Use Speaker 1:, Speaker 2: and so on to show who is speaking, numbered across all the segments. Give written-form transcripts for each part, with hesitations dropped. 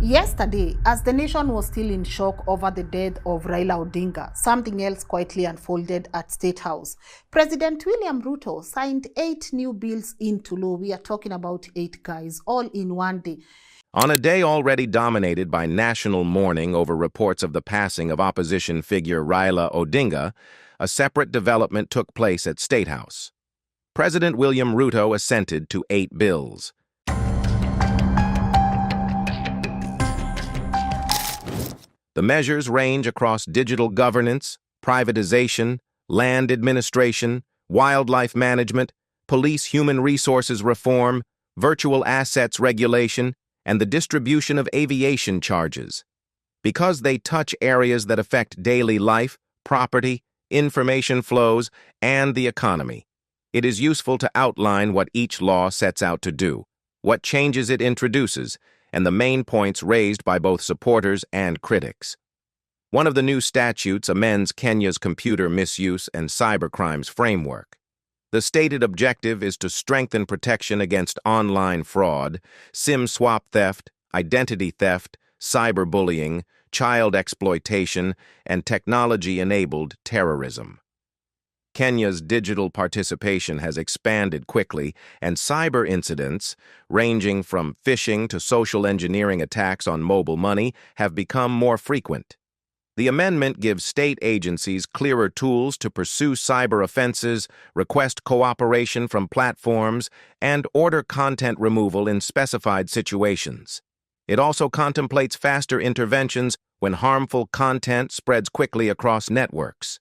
Speaker 1: Yesterday, as the nation was still in shock over the death of Raila Odinga, something else quietly unfolded at State House. President William Ruto signed 8 new bills into law. We are talking about 8 guys, all in one day.
Speaker 2: On a day already dominated by national mourning over reports of the passing of opposition figure Raila Odinga, a separate development took place at State House. President William Ruto assented to 8 bills. The measures range across digital governance, privatization, land administration, wildlife management, police human resources reform, virtual assets regulation, and the distribution of aviation charges. Because they touch areas that affect daily life, property, information flows, and the economy, it is useful to outline what each law sets out to do, what changes it introduces, and the main points raised by both supporters and critics. One of the new statutes amends Kenya's computer misuse and cybercrimes framework. The stated objective is to strengthen protection against online fraud, SIM swap theft, identity theft, cyberbullying, child exploitation, and technology-enabled terrorism. Kenya's digital participation has expanded quickly, and cyber incidents, ranging from phishing to social engineering attacks on mobile money, have become more frequent. The amendment gives state agencies clearer tools to pursue cyber offenses, request cooperation from platforms, and order content removal in specified situations. It also contemplates faster interventions when harmful content spreads quickly across networks.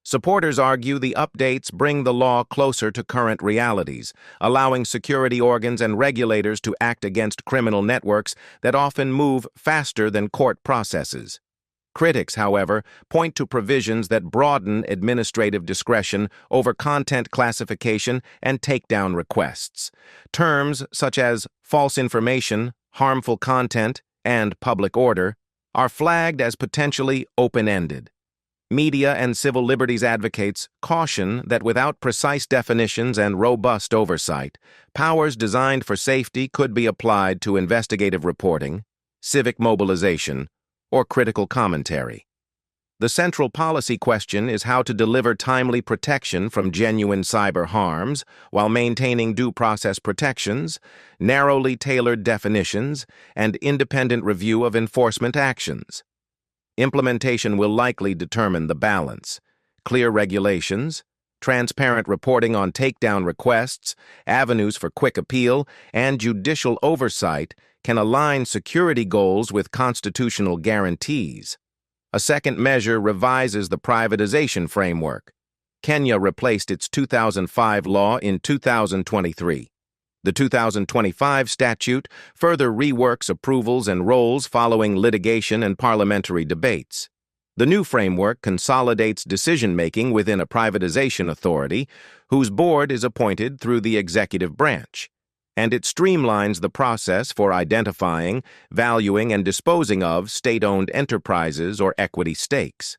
Speaker 2: Supporters argue the updates bring the law closer to current realities, allowing security organs and regulators to act against criminal networks that often move faster than court processes. Critics, however, point to provisions that broaden administrative discretion over content classification and takedown requests. Terms such as false information, harmful content, and public order are flagged as potentially open-ended. Media and civil liberties advocates caution that without precise definitions and robust oversight, powers designed for safety could be applied to investigative reporting, civic mobilization, or critical commentary. The central policy question is how to deliver timely protection from genuine cyber harms while maintaining due process protections, narrowly tailored definitions, and independent review of enforcement actions. Implementation will likely determine the balance. Clear regulations, transparent reporting on takedown requests, avenues for quick appeal, and judicial oversight can align security goals with constitutional guarantees. A second measure revises the privatization framework. Kenya replaced its 2005 law in 2023. The 2025 statute further reworks approvals and roles following litigation and parliamentary debates. The new framework consolidates decision-making within a privatization authority, whose board is appointed through the executive branch, and it streamlines the process for identifying, valuing, and disposing of state-owned enterprises or equity stakes.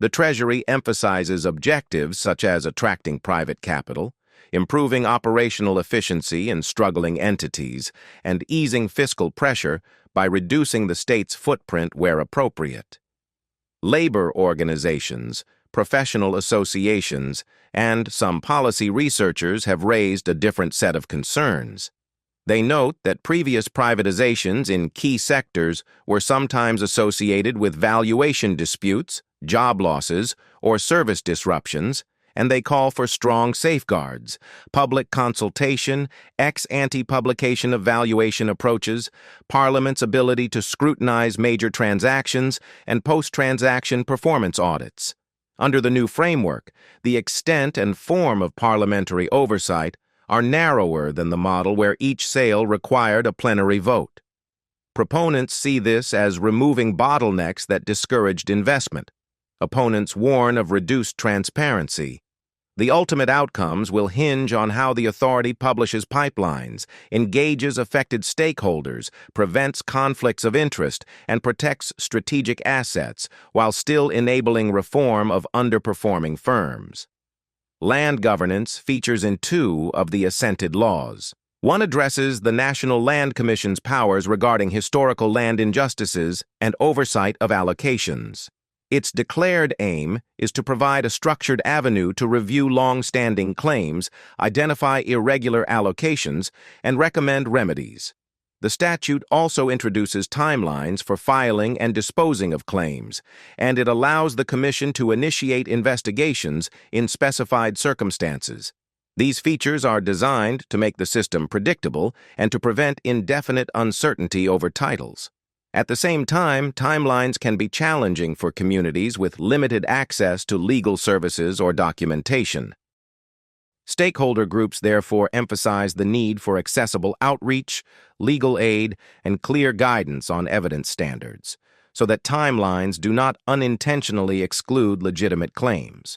Speaker 2: The Treasury emphasizes objectives such as attracting private capital, improving operational efficiency in struggling entities, and easing fiscal pressure by reducing the state's footprint where appropriate. Labor organizations, professional associations, and some policy researchers have raised a different set of concerns. They note that previous privatizations in key sectors were sometimes associated with valuation disputes, job losses, or service disruptions, and they call for strong safeguards, public consultation, ex-ante publication of valuation approaches, Parliament's ability to scrutinize major transactions, and post-transaction performance audits. Under the new framework, the extent and form of parliamentary oversight are narrower than the model where each sale required a plenary vote. Proponents see this as removing bottlenecks that discouraged investment. Opponents warn of reduced transparency. The ultimate outcomes will hinge on how the authority publishes pipelines, engages affected stakeholders, prevents conflicts of interest, and protects strategic assets, while still enabling reform of underperforming firms. Land governance features in 2 of the assented laws. One addresses the National Land Commission's powers regarding historical land injustices and oversight of allocations. Its declared aim is to provide a structured avenue to review long-standing claims, identify irregular allocations, and recommend remedies. The statute also introduces timelines for filing and disposing of claims, and it allows the Commission to initiate investigations in specified circumstances. These features are designed to make the system predictable and to prevent indefinite uncertainty over titles. At the same time, timelines can be challenging for communities with limited access to legal services or documentation. Stakeholder groups therefore emphasize the need for accessible outreach, legal aid, and clear guidance on evidence standards, so that timelines do not unintentionally exclude legitimate claims.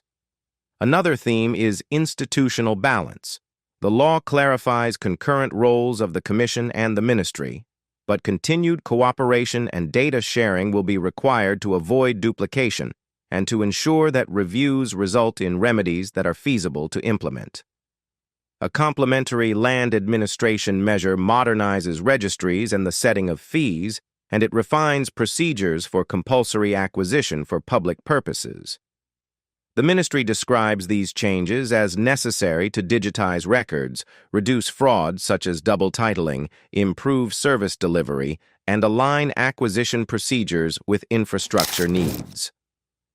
Speaker 2: Another theme is institutional balance. The law clarifies concurrent roles of the Commission and the Ministry, but continued cooperation and data sharing will be required to avoid duplication and to ensure that reviews result in remedies that are feasible to implement. A complementary land administration measure modernizes registries and the setting of fees, and it refines procedures for compulsory acquisition for public purposes. The Ministry describes these changes as necessary to digitize records, reduce fraud such as double titling, improve service delivery, and align acquisition procedures with infrastructure needs.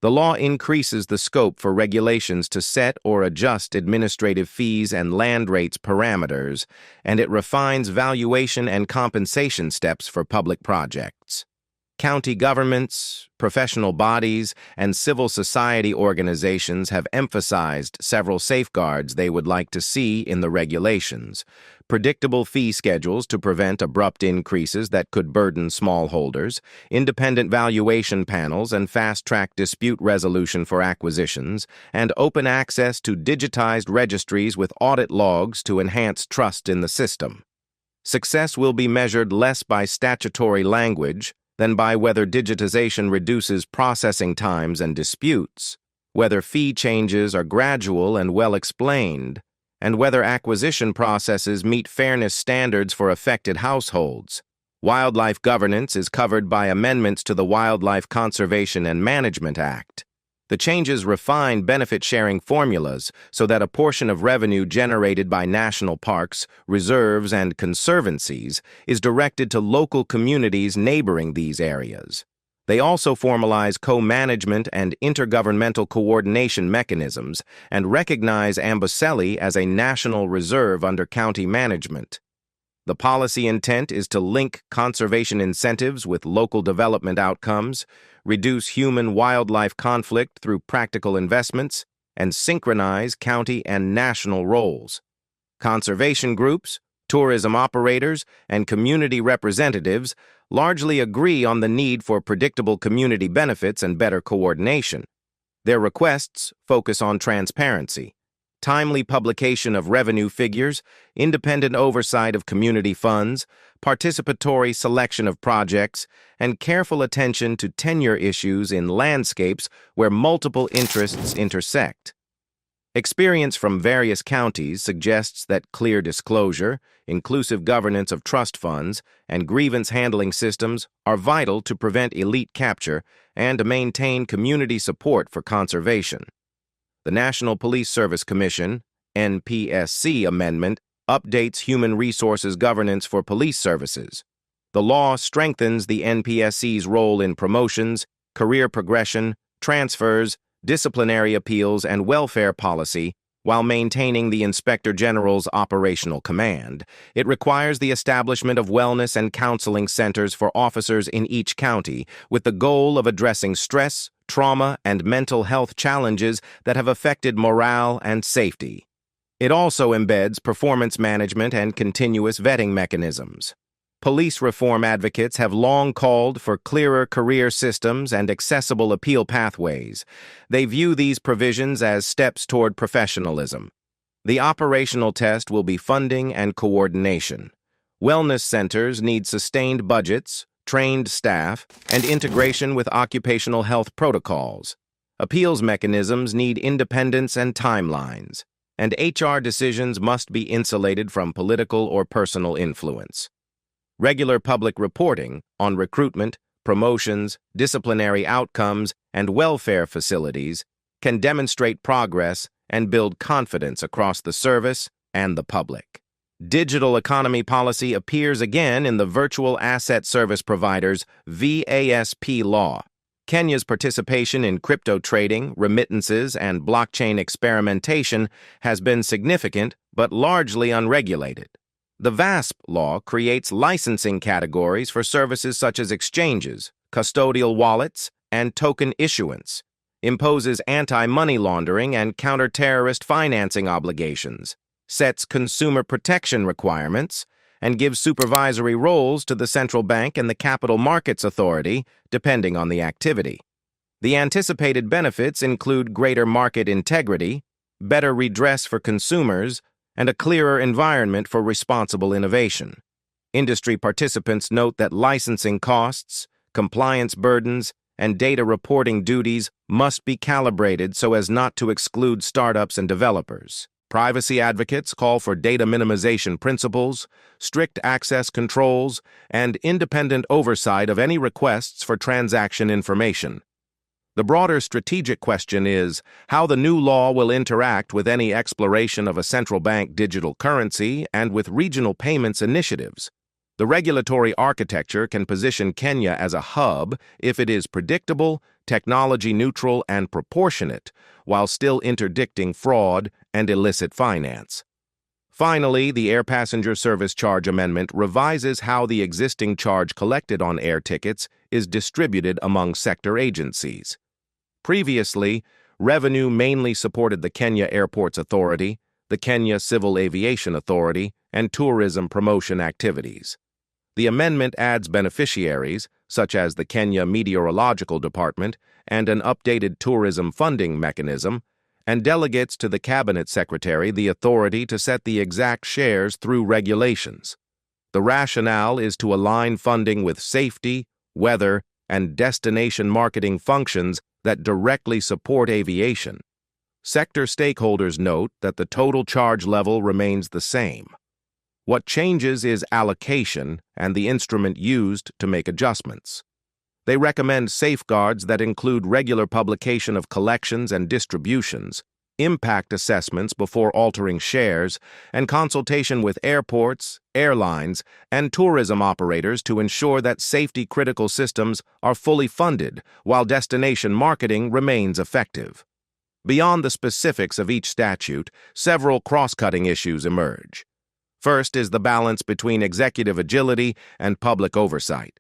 Speaker 2: The law increases the scope for regulations to set or adjust administrative fees and land rates parameters, and it refines valuation and compensation steps for public projects. County governments, professional bodies, and civil society organizations have emphasized several safeguards they would like to see in the regulations: predictable fee schedules to prevent abrupt increases that could burden smallholders, independent valuation panels and fast-track dispute resolution for acquisitions, and open access to digitized registries with audit logs to enhance trust in the system. Success will be measured less by statutory language than by whether digitization reduces processing times and disputes, whether fee changes are gradual and well explained, and whether acquisition processes meet fairness standards for affected households. Wildlife governance is covered by amendments to the Wildlife Conservation and Management Act. The changes refine benefit-sharing formulas so that a portion of revenue generated by national parks, reserves, and conservancies is directed to local communities neighboring these areas. They also formalize co-management and intergovernmental coordination mechanisms and recognize Amboseli as a national reserve under county management. The policy intent is to link conservation incentives with local development outcomes, reduce human-wildlife conflict through practical investments, and synchronize county and national roles. Conservation groups, tourism operators, and community representatives largely agree on the need for predictable community benefits and better coordination. Their requests focus on transparency, timely publication of revenue figures, independent oversight of community funds, participatory selection of projects, and careful attention to tenure issues in landscapes where multiple interests intersect. Experience from various counties suggests that clear disclosure, inclusive governance of trust funds, and grievance handling systems are vital to prevent elite capture and to maintain community support for conservation. The National Police Service Commission, NPSC amendment, updates human resources governance for police services. The law strengthens the NPSC's role in promotions, career progression, transfers, disciplinary appeals, and welfare policy, while maintaining the Inspector General's operational command. It requires the establishment of wellness and counseling centers for officers in each county, with the goal of addressing stress, trauma, and mental health challenges that have affected morale and safety. It also embeds performance management and continuous vetting mechanisms. Police reform advocates have long called for clearer career systems and accessible appeal pathways. They view these provisions as steps toward professionalism. The operational test will be funding and coordination. Wellness centers need sustained budgets, trained staff, and integration with occupational health protocols. Appeals mechanisms need independence and timelines. and HR decisions must be insulated from political or personal influence. Regular public reporting on recruitment, promotions, disciplinary outcomes, and welfare facilities can demonstrate progress and build confidence across the service and the public. Digital economy policy appears again in the Virtual Asset Service Providers (VASP) law. Kenya's participation in crypto trading, remittances, and blockchain experimentation has been significant but largely unregulated. The VASP law creates licensing categories for services such as exchanges, custodial wallets, and token issuance, imposes anti-money laundering and counter-terrorist financing obligations, sets consumer protection requirements, and gives supervisory roles to the central bank and the Capital Markets Authority, depending on the activity. The anticipated benefits include greater market integrity, better redress for consumers, and a clearer environment for responsible innovation. Industry participants note that licensing costs, compliance burdens, and data reporting duties must be calibrated so as not to exclude startups and developers. Privacy advocates call for data minimization principles, strict access controls, and independent oversight of any requests for transaction information. The broader strategic question is how the new law will interact with any exploration of a central bank digital currency and with regional payments initiatives. The regulatory architecture can position Kenya as a hub if it is predictable, technology-neutral, and proportionate, while still interdicting fraud and illicit finance. Finally, the Air Passenger Service Charge Amendment revises how the existing charge collected on air tickets is distributed among sector agencies. Previously, revenue mainly supported the Kenya Airports Authority, the Kenya Civil Aviation Authority, and tourism promotion activities. The amendment adds beneficiaries, such as the Kenya Meteorological Department, and an updated tourism funding mechanism, and delegates to the Cabinet Secretary the authority to set the exact shares through regulations. The rationale is to align funding with safety, weather, and destination marketing functions that directly support aviation. Sector stakeholders note that the total charge level remains the same. What changes is allocation and the instrument used to make adjustments. They recommend safeguards that include regular publication of collections and distributions, impact assessments before altering shares, and consultation with airports, airlines, and tourism operators to ensure that safety-critical systems are fully funded while destination marketing remains effective. Beyond the specifics of each statute, several cross-cutting issues emerge. First is the balance between executive agility and public oversight.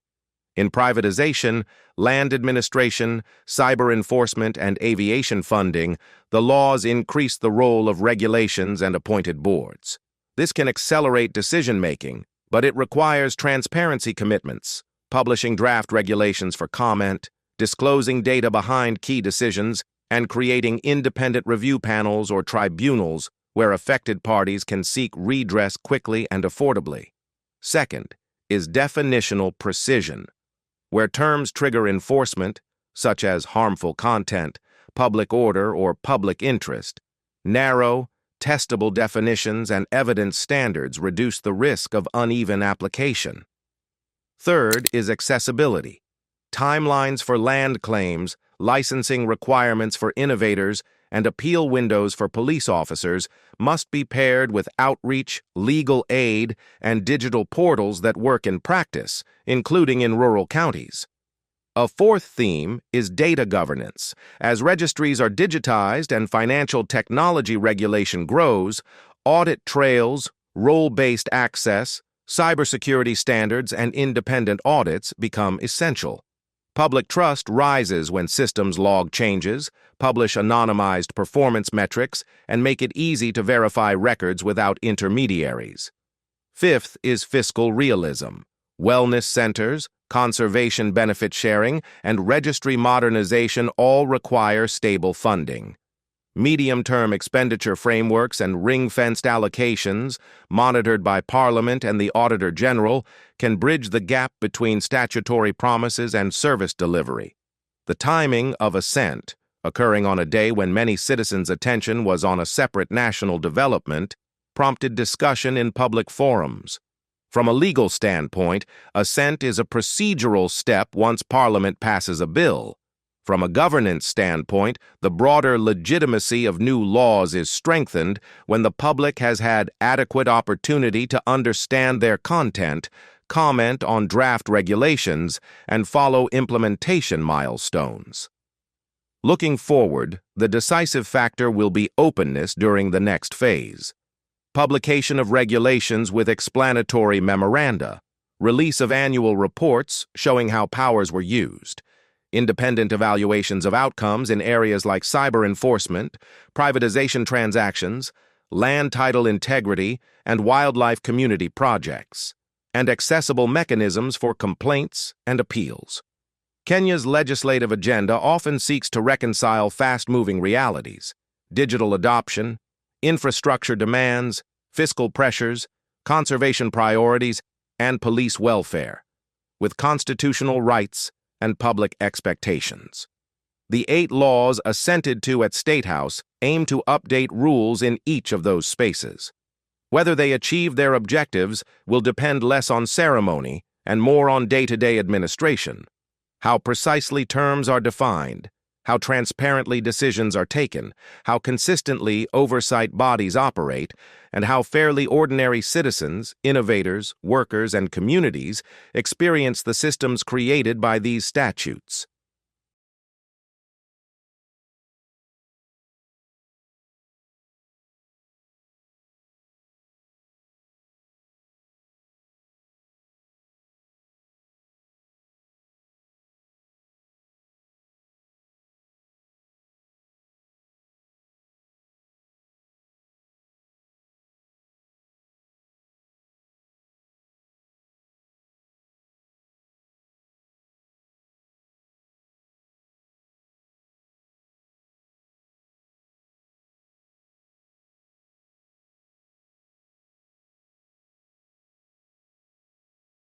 Speaker 2: In privatization, land administration, cyber enforcement, and aviation funding, the laws increase the role of regulations and appointed boards. This can accelerate decision-making, but it requires transparency commitments, publishing draft regulations for comment, disclosing data behind key decisions, and creating independent review panels or tribunals where affected parties can seek redress quickly and affordably. Second is definitional precision, where terms trigger enforcement, such as harmful content, public order, or public interest. Narrow, testable definitions and evidence standards reduce the risk of uneven application. Third is accessibility. Timelines for land claims, licensing requirements for innovators, and appeal windows for police officers must be paired with outreach, legal aid, and digital portals that work in practice, including in rural counties. A fourth theme is data governance. As registries are digitized and financial technology regulation grows, audit trails, role-based access, cybersecurity standards, and independent audits become essential. Public trust rises when systems log changes, publish anonymized performance metrics, and make it easy to verify records without intermediaries. Fifth is fiscal realism. Wellness centers, conservation benefit sharing, and registry modernization all require stable funding. Medium-term expenditure frameworks and ring-fenced allocations, monitored by Parliament and the Auditor General, can bridge the gap between statutory promises and service delivery. The timing of assent, occurring on a day when many citizens' attention was on a separate national development, prompted discussion in public forums. From a legal standpoint, assent is a procedural step once Parliament passes a bill. From a governance standpoint, the broader legitimacy of new laws is strengthened when the public has had adequate opportunity to understand their content, comment on draft regulations, and follow implementation milestones. Looking forward, the decisive factor will be openness during the next phase. Publication of regulations with explanatory memoranda, release of annual reports showing how powers were used, independent evaluations of outcomes in areas like cyber enforcement, privatization transactions, land title integrity, and wildlife community projects, and accessible mechanisms for complaints and appeals. Kenya's legislative agenda often seeks to reconcile fast-moving realities: digital adoption, infrastructure demands, fiscal pressures, conservation priorities, and police welfare, with constitutional rights and public expectations. The 8 laws assented to at State House aim to update rules in each of those spaces. Whether they achieve their objectives will depend less on ceremony and more on day-to-day administration. How precisely terms are defined, how transparently decisions are taken, how consistently oversight bodies operate, and how fairly ordinary citizens, innovators, workers, and communities experience the systems created by these statutes.